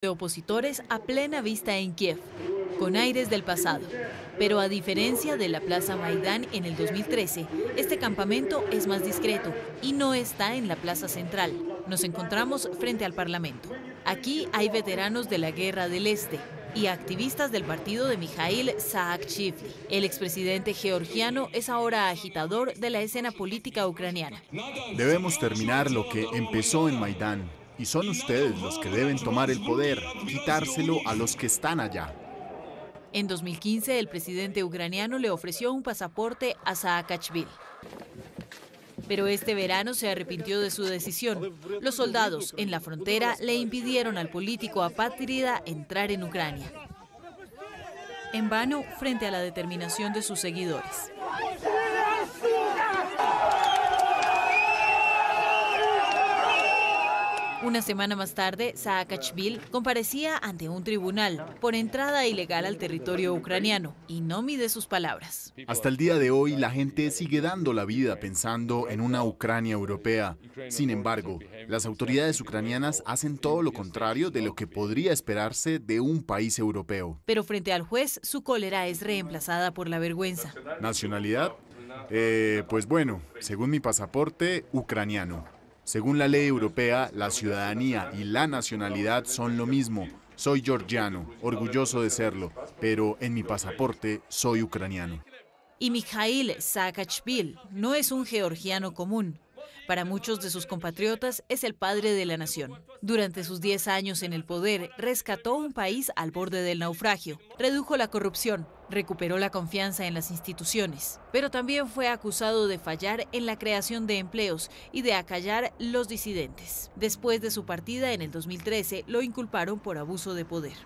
De opositores a plena vista en Kiev, con aires del pasado. Pero a diferencia de la Plaza Maidán en el 2013, este campamento es más discreto y no está en la plaza central. Nos encontramos frente al Parlamento. Aquí hay veteranos de la Guerra del Este y activistas del partido de Mikhail Saakashvili. El expresidente georgiano es ahora agitador de la escena política ucraniana. Debemos terminar lo que empezó en Maidán. Y son ustedes los que deben tomar el poder, quitárselo a los que están allá. En 2015, el presidente ucraniano le ofreció un pasaporte a Saakashvili. Pero este verano se arrepintió de su decisión. Los soldados en la frontera le impidieron al político apátrida entrar en Ucrania. En vano, frente a la determinación de sus seguidores. Una semana más tarde, Saakashvili comparecía ante un tribunal por entrada ilegal al territorio ucraniano y no mide sus palabras. Hasta el día de hoy, la gente sigue dando la vida pensando en una Ucrania europea. Sin embargo, las autoridades ucranianas hacen todo lo contrario de lo que podría esperarse de un país europeo. Pero frente al juez, su cólera es reemplazada por la vergüenza. ¿Nacionalidad? Pues bueno, según mi pasaporte, ucraniano. Según la ley europea, la ciudadanía y la nacionalidad son lo mismo. Soy georgiano, orgulloso de serlo, pero en mi pasaporte soy ucraniano. Y Mikhail Saakashvili no es un georgiano común. Para muchos de sus compatriotas es el padre de la nación. Durante sus 10 años en el poder, rescató un país al borde del naufragio, redujo la corrupción, recuperó la confianza en las instituciones, pero también fue acusado de fallar en la creación de empleos y de acallar los disidentes. Después de su partida en el 2013, lo inculparon por abuso de poder.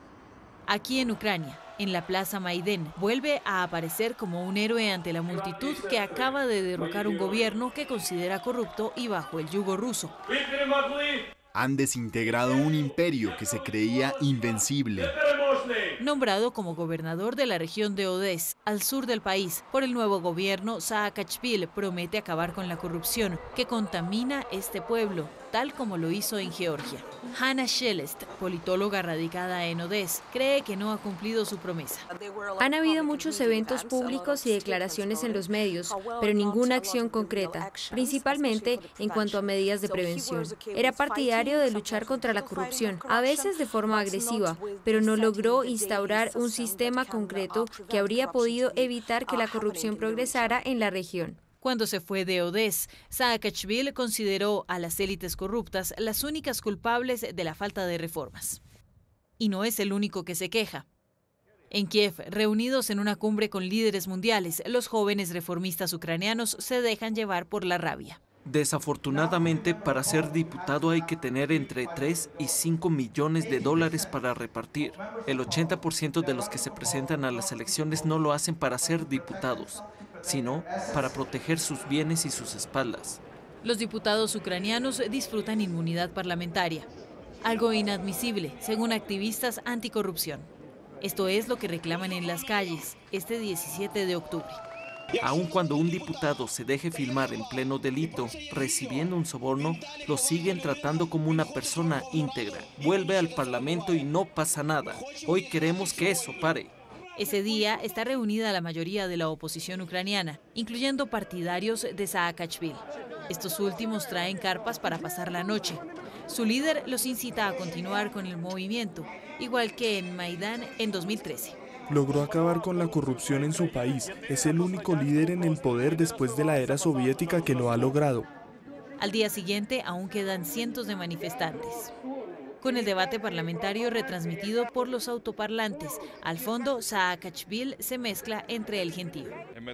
Aquí en Ucrania, en la Plaza Maidán, vuelve a aparecer como un héroe ante la multitud que acaba de derrocar un gobierno que considera corrupto y bajo el yugo ruso. Han desintegrado un imperio que se creía invencible. Nombrado como gobernador de la región de Odessa, al sur del país, por el nuevo gobierno, Saakashvili promete acabar con la corrupción que contamina este pueblo, tal como lo hizo en Georgia. Hanna Shelest, politóloga radicada en Odessa, cree que no ha cumplido su promesa. Han habido muchos eventos públicos y declaraciones en los medios, pero ninguna acción concreta, principalmente en cuanto a medidas de prevención. Era partidario de luchar contra la corrupción, a veces de forma agresiva, pero no logró instaurar un sistema concreto que habría podido evitar que la corrupción progresara en la región. Cuando se fue de Odessa, Saakashvili consideró a las élites corruptas las únicas culpables de la falta de reformas. Y no es el único que se queja. En Kiev, reunidos en una cumbre con líderes mundiales, los jóvenes reformistas ucranianos se dejan llevar por la rabia. Desafortunadamente, para ser diputado hay que tener entre 3 y 5 millones de dólares para repartir. El 80% de los que se presentan a las elecciones no lo hacen para ser diputados, sino para proteger sus bienes y sus espaldas. Los diputados ucranianos disfrutan inmunidad parlamentaria, algo inadmisible, según activistas anticorrupción. Esto es lo que reclaman en las calles este 17 de octubre. Aun cuando un diputado se deje filmar en pleno delito, recibiendo un soborno, lo siguen tratando como una persona íntegra. Vuelve al Parlamento y no pasa nada. Hoy queremos que eso pare. Ese día está reunida la mayoría de la oposición ucraniana, incluyendo partidarios de Saakashvili. Estos últimos traen carpas para pasar la noche. Su líder los incita a continuar con el movimiento, igual que en Maidán en 2013. Logró acabar con la corrupción en su país. Es el único líder en el poder después de la era soviética que lo ha logrado. Al día siguiente aún quedan cientos de manifestantes. Con el debate parlamentario retransmitido por los autoparlantes, al fondo Saakashvili se mezcla entre el gentío.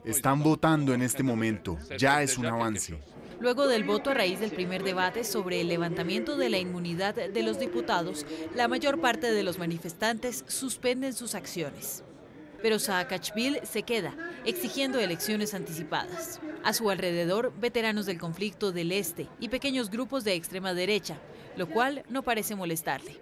Están votando en este momento. Ya es un avance. Luego del voto a raíz del primer debate sobre el levantamiento de la inmunidad de los diputados, la mayor parte de los manifestantes suspenden sus acciones. Pero Saakashvili se queda, exigiendo elecciones anticipadas. A su alrededor, veteranos del conflicto del este y pequeños grupos de extrema derecha, lo cual no parece molestarle.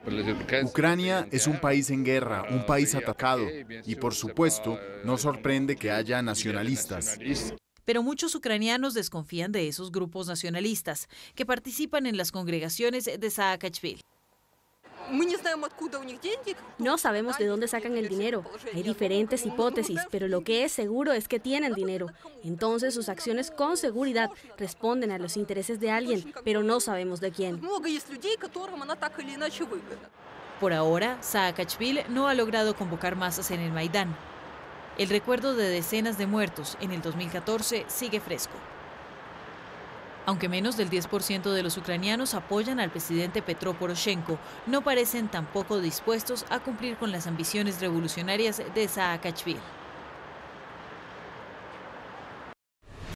Ucrania es un país en guerra, un país atacado, y por supuesto, no sorprende que haya nacionalistas. Pero muchos ucranianos desconfían de esos grupos nacionalistas que participan en las congregaciones de Saakashvili. No sabemos de dónde sacan el dinero. Hay diferentes hipótesis, pero lo que es seguro es que tienen dinero. Entonces sus acciones con seguridad responden a los intereses de alguien, pero no sabemos de quién. Por ahora, Saakashvili no ha logrado convocar masas en el Maidán. El recuerdo de decenas de muertos en el 2014 sigue fresco. Aunque menos del 10% de los ucranianos apoyan al presidente Petro Poroshenko, no parecen tampoco dispuestos a cumplir con las ambiciones revolucionarias de Saakashvili.